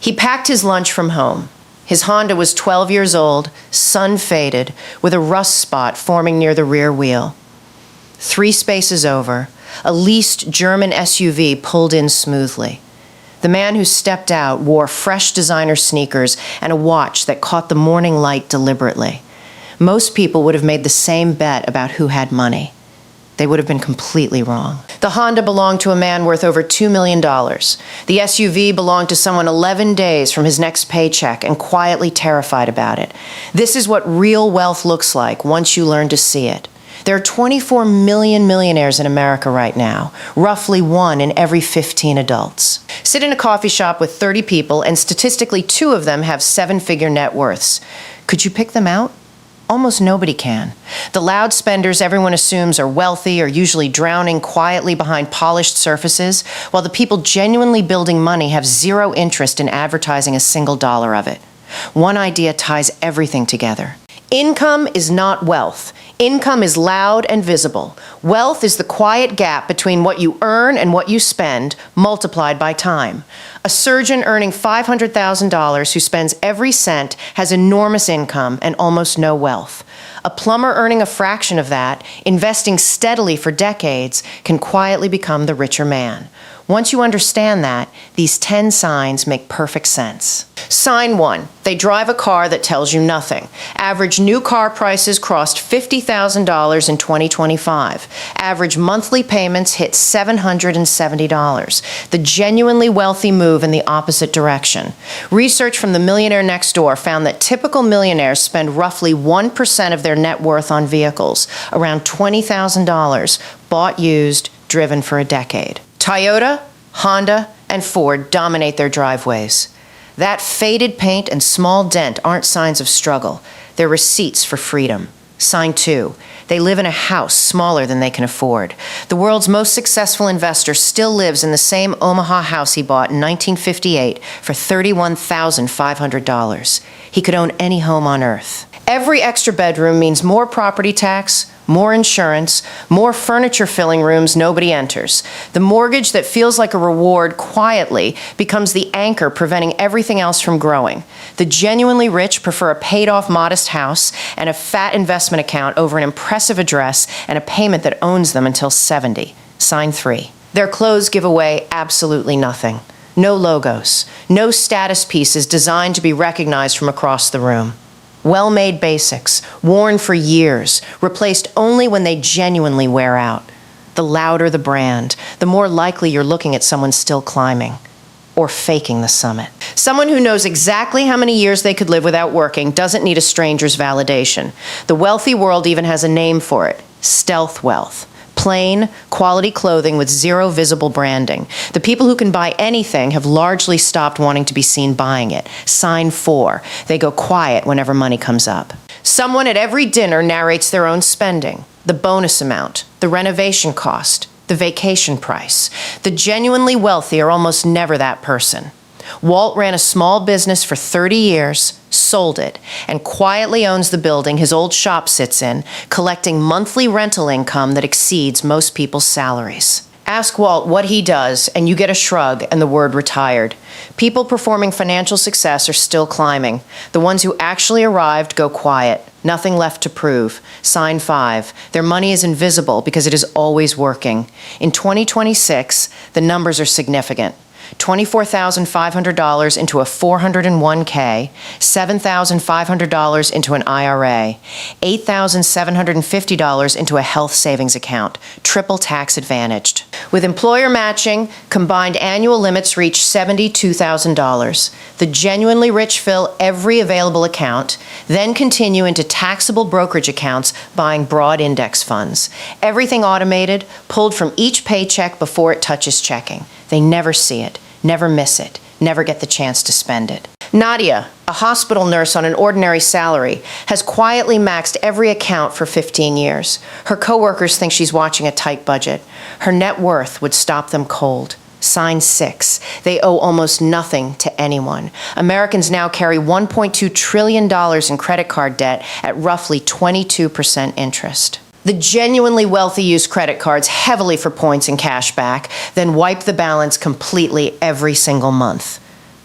He packed his lunch from home. His Honda was 12 years old, sun-faded, with a rust spot forming near the rear wheel. 3 spaces over, a leased German SUV pulled in smoothly. The man who stepped out wore fresh designer sneakers and a watch that caught the morning light deliberately. Most people would have made the same bet about who had money. They would have been completely wrong. The Honda belonged to a man worth over $2 million. The SUV belonged to someone 11 days from his next paycheck and quietly terrified about it. This is what real wealth looks like once you learn to see it. There are 24 million millionaires in America right now, roughly 1 in every 15 adults. Sit in a coffee shop with 30 people, and statistically 2 of them have 7-figure net worths. Could you pick them out? Almost nobody can. The loud spenders everyone assumes are wealthy are usually drowning quietly behind polished surfaces, while the people genuinely building money have zero interest in advertising a single dollar of it. One idea ties everything together. Income is not wealth. Income is loud and visible. Wealth is the quiet gap between what you earn and what you spend, multiplied by time. A surgeon earning $500,000 who spends every cent has enormous income and almost no wealth. A plumber earning a fraction of that, investing steadily for decades, can quietly become the richer man. Once you understand that, these 10 signs make perfect sense. Sign 1. They drive a car that tells you nothing. Average new car prices crossed $50,000 in 2025. Average monthly payments hit $770. The genuinely wealthy move in the opposite direction. Research from the Millionaire next door found that typical millionaires spend roughly 1% of their net worth on vehicles, around $20,000, bought used, driven for a decade. Toyota, Honda, and Ford dominate their driveways. That faded paint and small dent aren't signs of struggle. They're receipts for freedom. Sign 2. They live in a house smaller than they can afford. The world's most successful investor still lives in the same Omaha house he bought in 1958 for $31,500. He could own any home on earth. Every extra bedroom means more property tax, more insurance, more furniture-filling rooms nobody enters. The mortgage that feels like a reward quietly becomes the anchor preventing everything else from growing. The genuinely rich prefer a paid-off modest house and a fat investment account over an impressive address and a payment that owns them until 70. Sign 3. Their clothes give away absolutely nothing. No logos, no status pieces designed to be recognized from across the room. Well-made basics, worn for years, replaced only when they genuinely wear out. The louder the brand, the more likely you're looking at someone still climbing or faking the summit. Someone who knows exactly how many years they could live without working doesn't need a stranger's validation. The wealthy world even has a name for it: stealth wealth. Plain, quality clothing with zero visible branding. The people who can buy anything have largely stopped wanting to be seen buying it. Sign 4. They go quiet whenever money comes up. Someone at every dinner narrates their own spending, the bonus amount, the renovation cost, the vacation price. The genuinely wealthy are almost never that person. Walt ran a small business for 30 years, sold it, and quietly owns the building his old shop sits in, collecting monthly rental income that exceeds most people's salaries. Ask Walt what he does, and you get a shrug and the word retired. People performing financial success are still climbing. The ones who actually arrived go quiet. Nothing left to prove. Sign 5. Their money is invisible because it is always working. In 2026, the numbers are significant. $24,500 into a 401k, $7,500 into an IRA, $8,750 into a health savings account, triple tax advantaged. With employer matching, combined annual limits reach $72,000. The genuinely rich fill every available account, then continue into taxable brokerage accounts buying broad index funds. Everything automated, pulled from each paycheck before it touches checking. They never see it, never miss it, never get the chance to spend it. Nadia, a hospital nurse on an ordinary salary, has quietly maxed every account for 15 years. Her coworkers think she's watching a tight budget. Her net worth would stop them cold. Sign 6. They owe almost nothing to anyone. Americans now carry $1.2 trillion in credit card debt at roughly 22% interest. The genuinely wealthy use credit cards heavily for points and cash back, then wipe the balance completely every single month.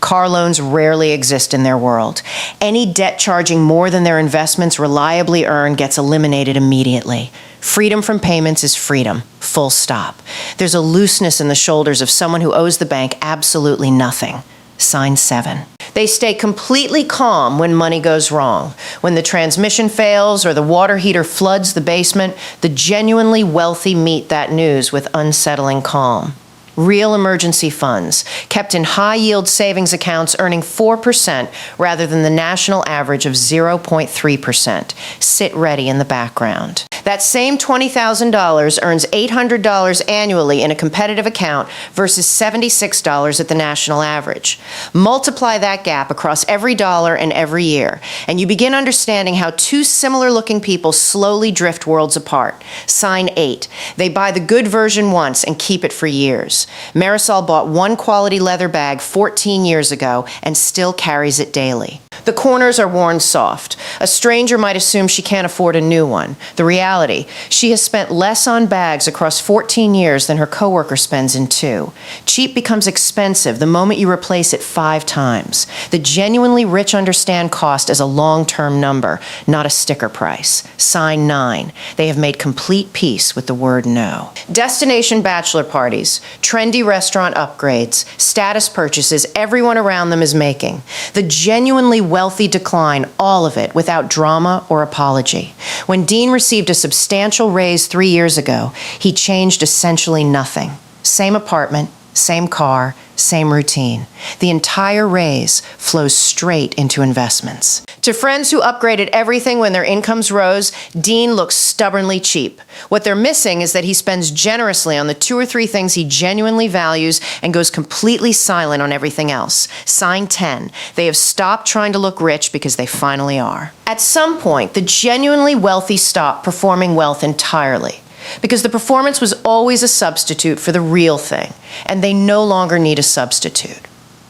Car loans rarely exist in their world. Any debt charging more than their investments reliably earn gets eliminated immediately. Freedom from payments is freedom, full stop. There's a looseness in the shoulders of someone who owes the bank absolutely nothing. Sign 7. They stay completely calm when money goes wrong. When the transmission fails or the water heater floods the basement, the genuinely wealthy meet that news with unsettling calm. Real emergency funds, kept in high-yield savings accounts earning 4% rather than the national average of 0.3%, sit ready in the background. That same $20,000 earns $800 annually in a competitive account versus $76 at the national average. Multiply that gap across every dollar and every year, and you begin understanding how two similar-looking people slowly drift worlds apart. Sign 8. They buy the good version once and keep it for years. Marisol bought one quality leather bag 14 years ago and still carries it daily. The corners are worn soft. A stranger might assume she can't afford a new one. The reality, she has spent less on bags across 14 years than her coworker spends in 2. Cheap becomes expensive the moment you replace it 5 times. The genuinely rich understand cost as a long-term number, not a sticker price. Sign 9. They have made complete peace with the word no. Destination bachelor parties, trendy restaurant upgrades, status purchases everyone around them is making. The genuinely wealthy decline, all of it, without drama or apology. When Dean received a substantial raise 3 years ago, he changed essentially nothing. Same apartment, same car, same routine. The entire raise flows straight into investments. To friends who upgraded everything when their incomes rose, Dean looks stubbornly cheap. What they're missing is that he spends generously on the 2 or 3 things he genuinely values and goes completely silent on everything else. Sign 10. They have stopped trying to look rich because they finally are. At some point, the genuinely wealthy stop performing wealth entirely, because the performance was always a substitute for the real thing, and they no longer need a substitute.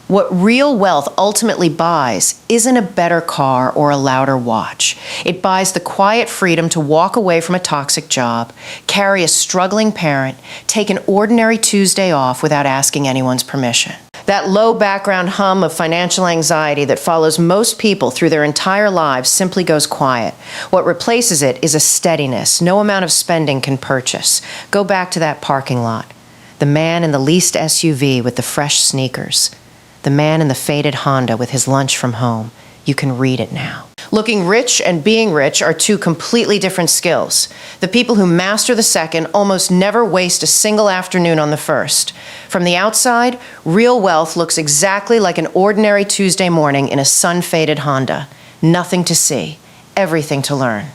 What real wealth ultimately buys isn't a better car or a louder watch. It buys the quiet freedom to walk away from a toxic job, carry a struggling parent, take an ordinary Tuesday off without asking anyone's permission. That low background hum of financial anxiety that follows most people through their entire lives simply goes quiet. What replaces it is a steadiness no amount of spending can purchase. Go back to that parking lot. The man in the leased SUV with the fresh sneakers. The man in the faded Honda with his lunch from home. You can read it now. Looking rich and being rich are 2 completely different skills. The people who master the second almost never waste a single afternoon on the first. From the outside, real wealth looks exactly like an ordinary Tuesday morning in a sun-faded Honda. Nothing to see, everything to learn.